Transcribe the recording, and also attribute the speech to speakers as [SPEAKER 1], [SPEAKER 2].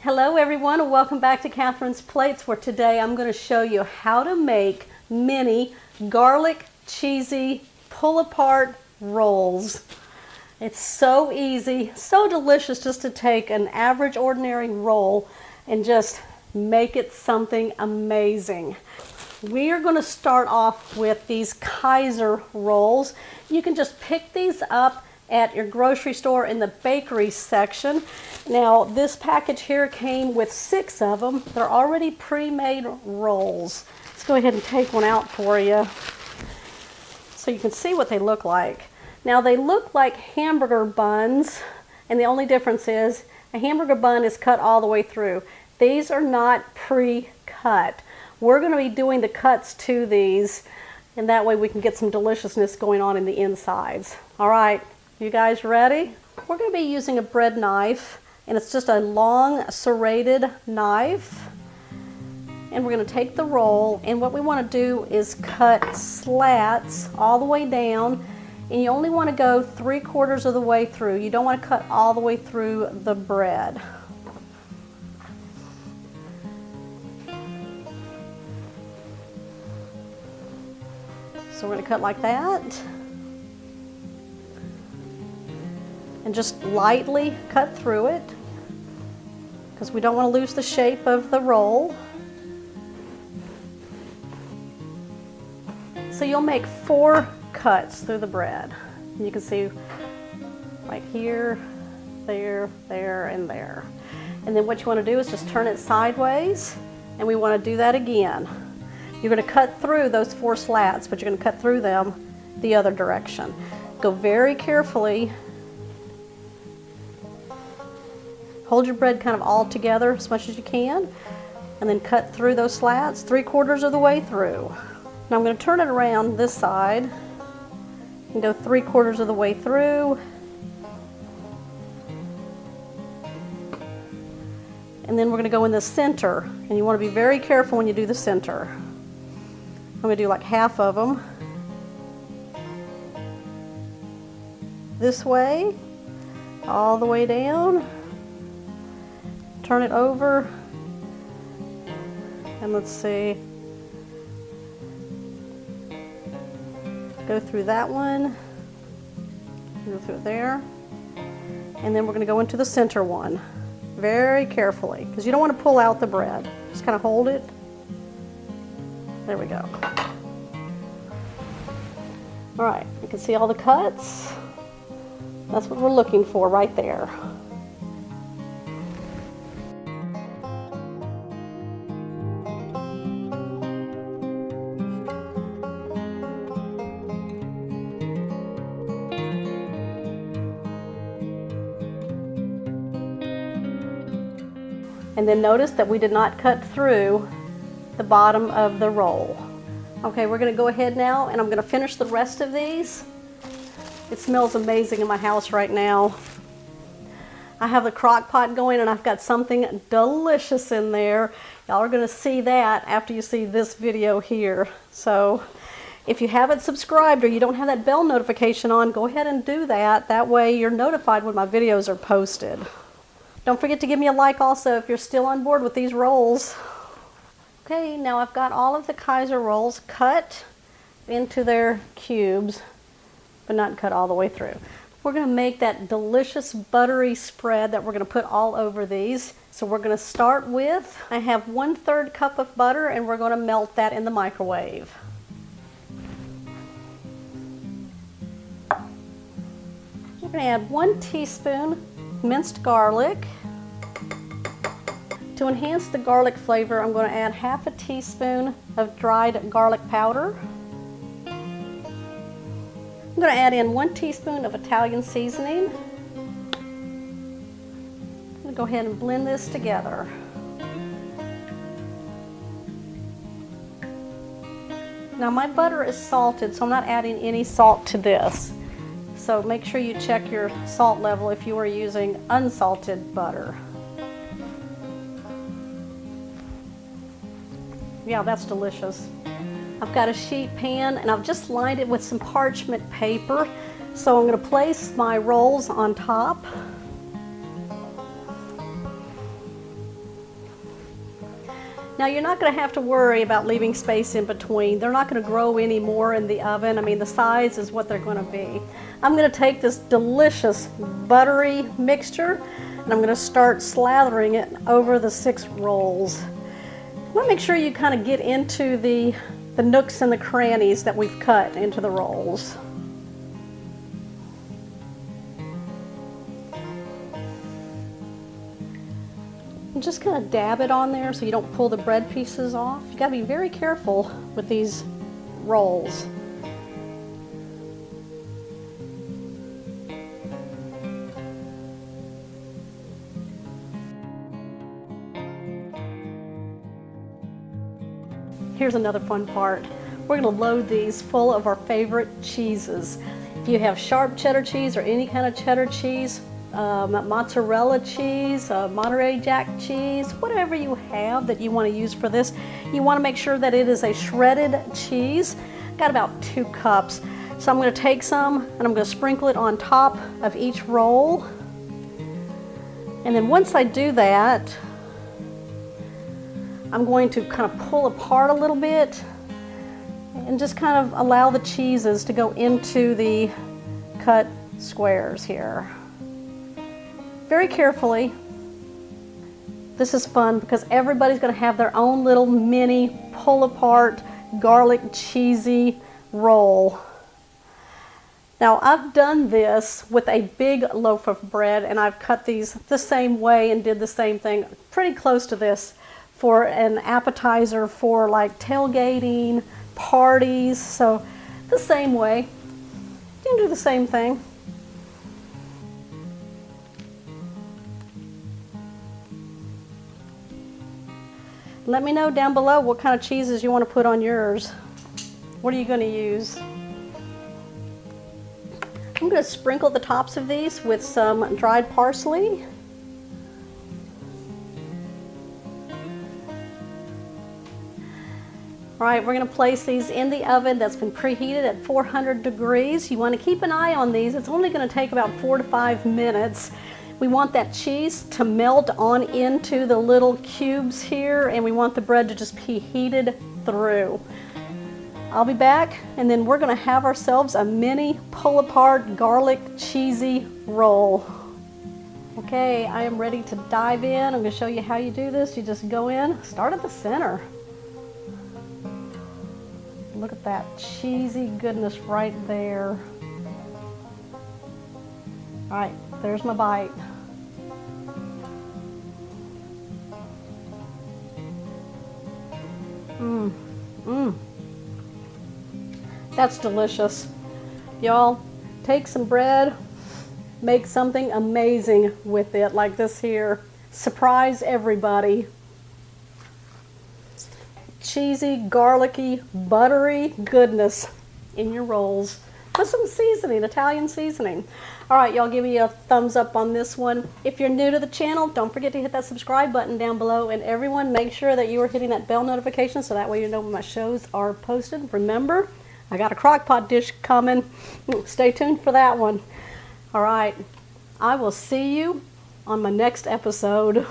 [SPEAKER 1] Hello everyone and welcome back to Catherine's Plates, where today I'm going to show you how to make mini garlic cheesy pull apart rolls. It's so easy, so delicious just to take an average ordinary roll and just make it something amazing. We are going to start off with these Kaiser rolls. You can just pick these up at your grocery store in the bakery section. Now this package here came with 6 of them. They're already pre-made rolls. Let's go ahead and take one out for you so you can see what they look like. Now they look like hamburger buns, and the only difference is a hamburger bun is cut all the way through. These are not pre-cut. We're going to be doing the cuts to these, and that way we can get some deliciousness going on in the insides. All right. You guys ready? We're going to be using a bread knife, and it's just a long serrated knife. And we're going to take the roll, and what we want to do is cut slats all the way down, and you only want to go 3/4 of the way through. You don't want to cut all the way through the bread. So we're going to cut like that. And just lightly cut through it because we don't want to lose the shape of the roll. So you'll make 4 cuts through the bread. And you can see right here, there, there, and there. And then what you want to do is just turn it sideways, and we want to do that again. You're going to cut through those 4 slats, but you're going to cut through them the other direction. Go very carefully. Hold your bread kind of all together as much as you can, and then cut through those slats 3/4 of the way through. Now I'm going to turn it around this side and go 3/4 of the way through. And then we're going to go in the center, and you want to be very careful when you do the center. I'm going to do like half of them this way, all the way down. Turn it over, and let's see, go through that one, go through there, and then we're going to go into the center one very carefully because you don't want to pull out the bread. Just kind of hold it. There we go. All right, you can see all the cuts. That's what we're looking for right there. And then notice that we did not cut through the bottom of the roll. Okay, we're going to go ahead now, and I'm going to finish the rest of these. It smells amazing in my house right now. I have the crock pot going, and I've got something delicious in there. Y'all are going to see that after you see this video here. So if you haven't subscribed or you don't have that bell notification on, go ahead and do that. That way you're notified when my videos are posted. Don't forget to give me a like also if you're still on board with these rolls. Okay, now I've got all of the Kaiser rolls cut into their cubes, but not cut all the way through. We're going to make that delicious buttery spread that we're going to put all over these. So we're going to start with, I have 1/3 cup of butter, and we're going to melt that in the microwave. We're going to add 1 teaspoon minced garlic. To enhance the garlic flavor, I'm going to add 1/2 teaspoon of dried garlic powder. I'm going to add in 1 teaspoon of Italian seasoning. I'm going to go ahead and blend this together. Now my butter is salted, so I'm not adding any salt to this. So make sure you check your salt level if you are using unsalted butter. Yeah, that's delicious. I've got a sheet pan, and I've just lined it with some parchment paper. So I'm going to place my rolls on top. Now you're not going to have to worry about leaving space in between. They're not going to grow any more in the oven. I mean, the size is what they're going to be. I'm going to take this delicious buttery mixture and I'm going to start slathering it over the 6 rolls. I want to make sure you kind of get into the nooks and the crannies that we've cut into the rolls. And just kind of dab it on there so you don't pull the bread pieces off. You got to be very careful with these rolls. Here's another fun part. We're going to load these full of our favorite cheeses. If you have sharp cheddar cheese or any kind of cheddar cheese, mozzarella cheese, Monterey Jack cheese, whatever you have that you want to use for this, you want to make sure that it is a shredded cheese. Got about 2 cups. So I'm going to take some and I'm going to sprinkle it on top of each roll. And then once I do that, I'm going to kind of pull apart a little bit and just kind of allow the cheeses to go into the cut squares here. Very carefully. This is fun because everybody's going to have their own little mini pull apart garlic cheesy roll. Now I've done this with a big loaf of bread and I've cut these the same way and did the same thing, pretty close to this, for an appetizer for like tailgating, parties. So the same way, you can do the same thing. Let me know down below what kind of cheeses you want to put on yours. What are you going to use? I'm going to sprinkle the tops of these with some dried parsley. All right, we're going to place these in the oven that's been preheated at 400 degrees. You want to keep an eye on these. It's only going to take about 4 to 5 minutes. We want that cheese to melt on into the little cubes here, and we want the bread to just be heated through. I'll be back, and then we're going to have ourselves a mini pull-apart garlic cheesy roll. Okay, I am ready to dive in. I'm going to show you how you do this. You just go in, start at the center. Look at that cheesy goodness right there. All right, there's my bite. That's delicious. Y'all, take some bread, make something amazing with it like this here. Surprise everybody. Cheesy, garlicky, buttery goodness in your rolls. Put some seasoning, Italian seasoning. All right, y'all, give me a thumbs up on this one. If you're new to the channel, don't forget to hit that subscribe button down below. And everyone, make sure that you are hitting that bell notification so that way you know when my shows are posted. Remember, I got a crock pot dish coming. Stay tuned for that one. All right, I will see you on my next episode.